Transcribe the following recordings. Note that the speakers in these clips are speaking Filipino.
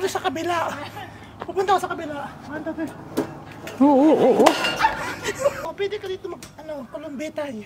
doon sa kabila. Pupunta ako sa kabila. Oo. Oh, pwede ka dito palumbetay.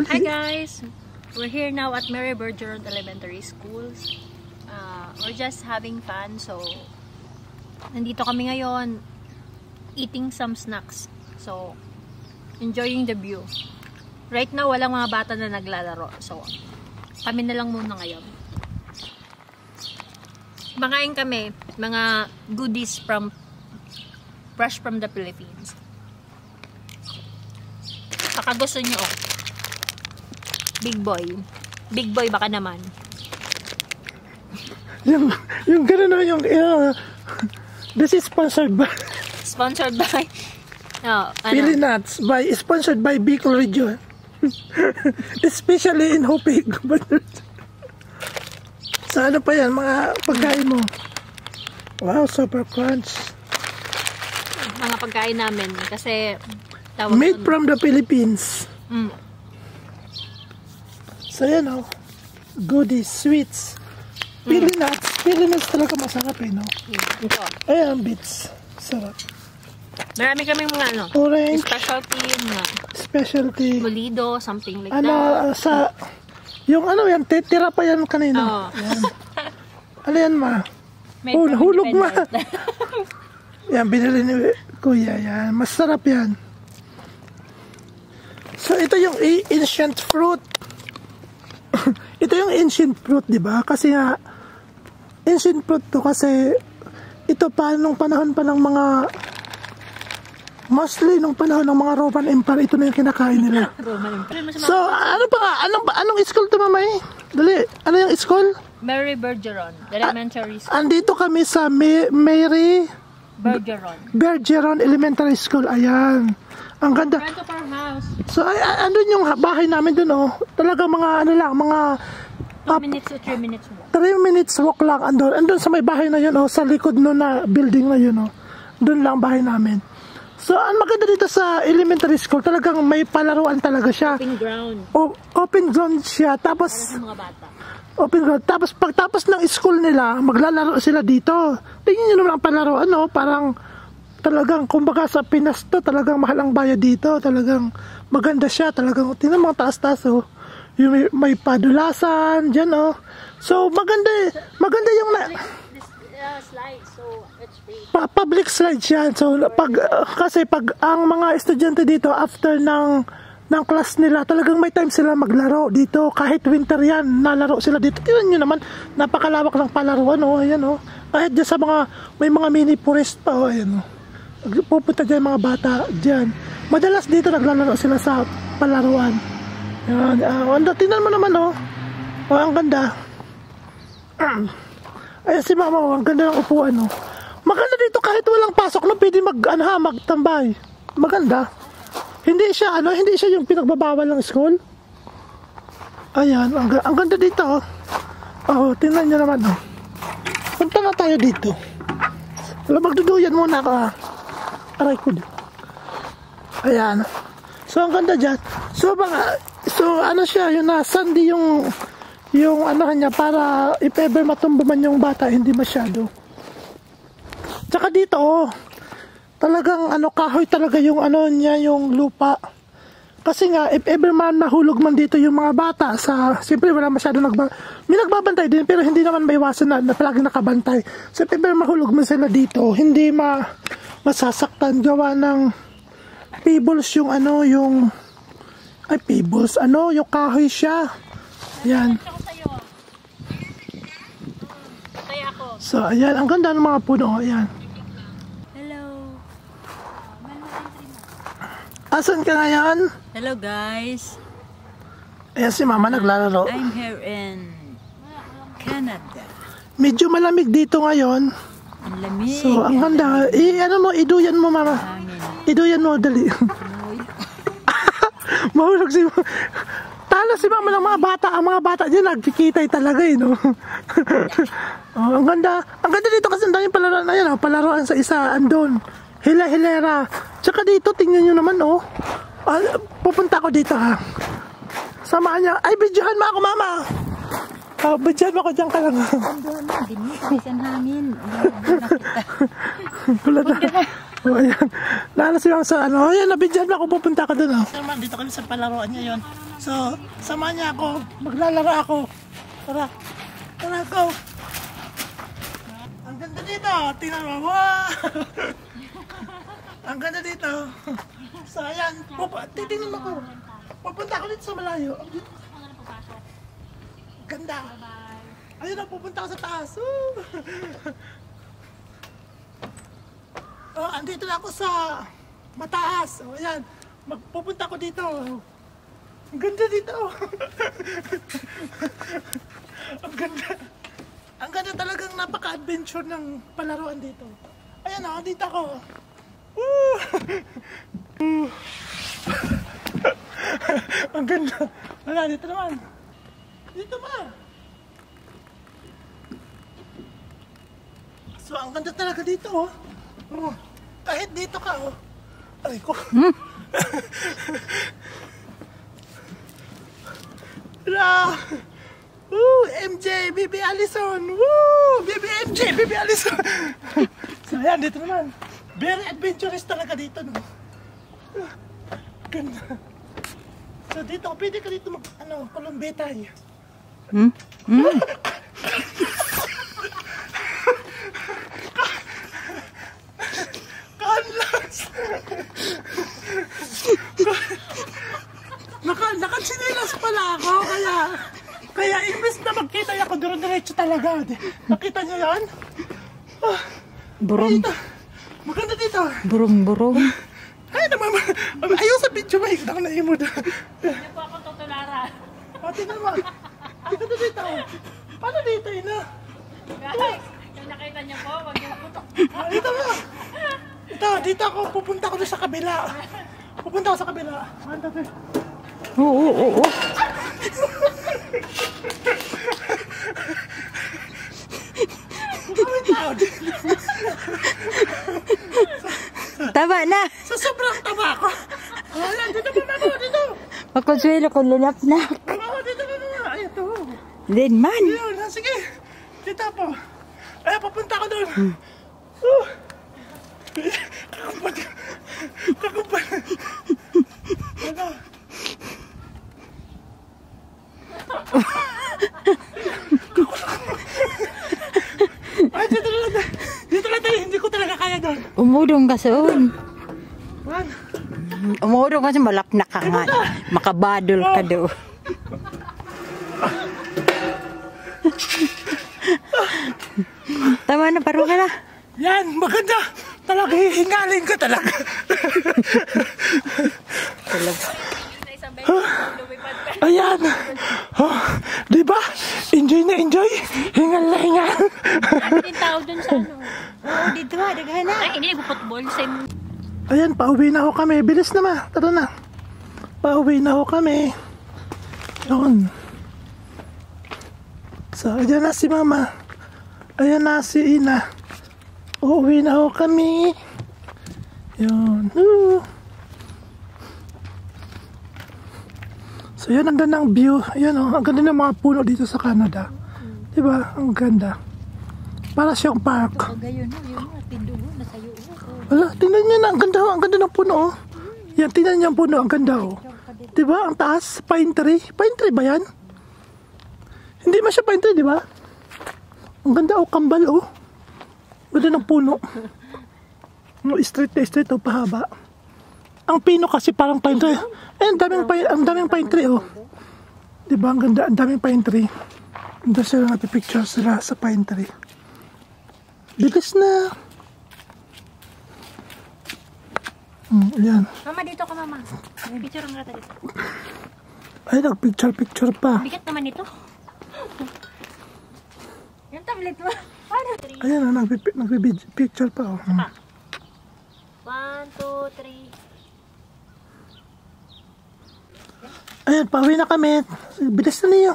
Hi guys! We're here now at Mary Bergeron Elementary Schools. We're just having fun, so nandito kami ngayon eating some snacks. So, enjoying the view. Right now, walang mga bata na naglalaro. So, kami na lang muna ngayon. Makain kami, mga goodies fresh from the Philippines. Baka gusto nyo, Big Boy baka naman. Yung gano'n na yung this is sponsored by Pili Nuts sponsored by Bicol Region. Especially in Hopig. Sa ano pa yan, mga pagkain mo? Wow, super crunch. Mga pagkain namin kasi made from the Philippines. So yan goodies, sweets. Pili nuts talaga masarap no? Ito. Ayan, bits. Sarap. Marami kaming mga orange. Specialty. Molido, something like that. Yung yan, tira pa yan kanina. Yan. Ano yan, ma? Hulog, ma. Yan, binili ni Kuya. Yan, masarap yan. So, ito yung ancient fruit. Ito yung ancient fruit, di ba? Kasi nga, ancient fruit to kasi ito pa, nung panahon pa ng mga mostly nung panahon ng mga Roman Empire, ito na yung kinakain nila. So, anong school to, mamay? Dali, ano yung school? Mary Bergeron Elementary School. Andito kami sa Mary Bergeron Elementary School. Ayan. Ang ganda. Front of our house. So, andun yung bahay namin dun, Talaga mga, mga 2 minutes to 3 minutes walk. 3 minutes walk lang andun sa may bahay na yun, sa likod nun na building na yun, Doon lang bahay namin. So, ang maganda dito sa elementary school, talagang may palaruan talaga siya. Open ground. Open ground siya. Tapos, mga bata. Open ground. Tapos, pagtapos ng school nila, maglalaro sila dito. Tingnan nyo naman ang palaruan, parang, talagang, kumbaga sa Pinas to, talagang mahal ang bayad dito. Talagang, maganda siya. Talagang, tingnan mga taas-taas, Yung may padulasan, dyan, So, maganda yung slide, so it's free. Public slide yan. So, kasi pag ang mga estudyante dito, after ng class nila, talagang may time sila maglaro dito. Kahit winter yan, nalaro sila dito. Tingnan nyo naman, napakalawak ng palaruan, Ayan, Kahit dyan sa may mga mini forest pa, Ayan, pupunta dyan mga bata, dyan. Madalas dito naglalaro sila sa palaruan. Ayan, tingnan mo naman, ang ganda. Ay, si mama, ang ganda ng upuan, Maganda dito kahit walang pasok, pwede magtambay. Maganda. Hindi siya, yung pinagbabawal ng school. Ayan, ang ganda dito, tingnan nyo naman, Punta na tayo dito. Magduduyan muna ka. Aray ko dito. Ayan. So, ang ganda dyan. So, siya, yung sandy yung kanya, para if ever matumba man yung bata, hindi masyado. Tsaka dito, talagang kahoy talaga yung niya, yung lupa. Kasi nga, if ever man nahulog man dito yung mga bata, siyempre wala masyado may nagbabantay din, pero hindi naman maiwasan na palaging nakabantay. So if ever mahulog man sila dito, hindi masasaktan, gawa ng pebbles yung pebbles, yung kahoy siya. Yan. So, ayan, ang ganda ng mga puno, ayan. Hello. Asan ka ngayon? Hello guys. Ayan si mama naglalaro. I'm here in Canada. Medyo malamig dito ngayon. Ang lamig. So, ang ganda. Iduyan mo mama. Iduyan mo, dali. Mahulog si mama. Tala si mama ng mga bata. Ang mga bata dyan nagkikitay talaga ang ganda. Ang ganda dito kasi ang daming palaruan na yan. Palaruan sa isa, andon. Hila-hilera. Tsaka dito, tingnan nyo naman pupunta ako dito Samahan niya. Ay, videohan mo ako mama. Badyan mo ko dyan ka lang. Doon na, dinis, bisan hangin. Wala na. O, ayan. Nalas lang sa ano. Ayan, nabidyan mo ako. Pupunta ka doon. Naman, dito kami sa palaruan niya yun. So, samahan niya ako. Maglalaro ako. Tara. Tara, go. Ang ganda dito. Tingnan mo. Wow! Ang ganda dito. So, ayan. Titingnan mo ko. Pupunta ako dito sa malayo. Ganda. Ayun na, pupunta ako sa taas. Oh, andito na ako sa mataas. Oh, ayan. Pupunta ako dito. Ang ganda dito. Ang ganda. Ang ganda talagang napaka-adventure ng palaruan dito. Ayan oh, dito ako. Ang ganda. Wala, dito naman. Dito ba? So, ang ganda talaga dito, oh. Oh. Kahit dito ka, oh. Aray ko. Wala. MJ, Bibi Allison. Woo! Bibi MJ, Bibi Allison. So, ayan, dito naman. Very adventurous talaga dito, no? Ganda. So, dito, pwede ka dito mag, kulumbetay. Kanlas! Nakasinilas pala ako, kaya imbes na magkita ako, diretso talaga. Nakita niyo yan? Burong. Maganda dito. Burong. Ay, naman. Ayaw sa video, may ikita ko na imod. Hindi po ako tutulara. Pati naman. Dito dito. Paano dito, ina? Guys, yung nakita niyo po, wag niyo putok. Dito ba? Dito ako. Pupunta ko sa kabila. Pupunta ako sa kabila. Manda, te. Oo. Tama na. Sa sobrang taba ko. Ayan, dito ba mama? Dito. Makonsuelo ko lunap na. Mama, dito ba mama? Ay, ito. Din man. Ayun, sige. Dito po. Ay, papunta ko doon. Kakumpad. Ano? Ay, dito lang tayo. Hindi ko talaga kaya doon. Umudong ka soon. Man. Umudong kasi malaknak ka nga. Makabadol ka doon. Tama na, paro ka na. Yan, maganda. Talaga, hihingalin ka talaga. Ayan. Oh, diba? Enjoy na enjoy. Hingal na hingal. Yung tao dun sa ano. Oo, dito ha, daghan na. Ay, hindi nagpo-football. Same. Ayan, pauwi na ho kami. Bilis na ma. Tara na. Pauwi na ho kami. Yun. So, ayan na si mama. Ayan na si ina. Uuwi na ho kami. Yun. So, yun ang gandang view. Ayan o, ang ganda ng mga puno dito sa Canada. Diba? Ang ganda. Para siyang park. O, gayon na. Yun na. Tindugo na sa'yo. Wala, tingnan nyo na. Ang ganda ng puno. Oh. Yan, tingnan nyo ang puno. Ang ganda. Oh. Diba? Ang taas. Pine tree. Pine tree ba yan? Hindi man siya pine tree, diba? Ang ganda. Oh, kambal. Oh. Ganda ng puno. Straight na straight. Oh, pahaba. Ang pino kasi parang pine tree. Eh, ang daming pine tree. Oh. Diba? Ang ganda. Ang daming pine tree. Doon sila nagpipicture sila sa pine tree. Bilis na. Ayan. Mama, dito ka, mama. May picture ang rata dito. Ay, nagpicture pa. Bigat naman ito. Yung tablet mo. Ano? Ayan, nagpipicture pa. Oh. 1, 2, 3. Ayan, pauwi na kami. Bilis na niyo.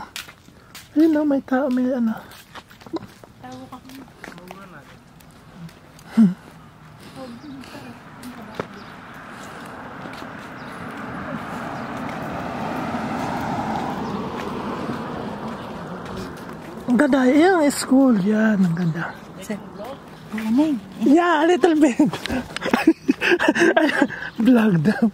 Ayun, no, may tao, may ano. Tawo ka. Ang ganda. Yan, school. Yan, ang ganda. Ano Yeah, a little bit. Vlog daw.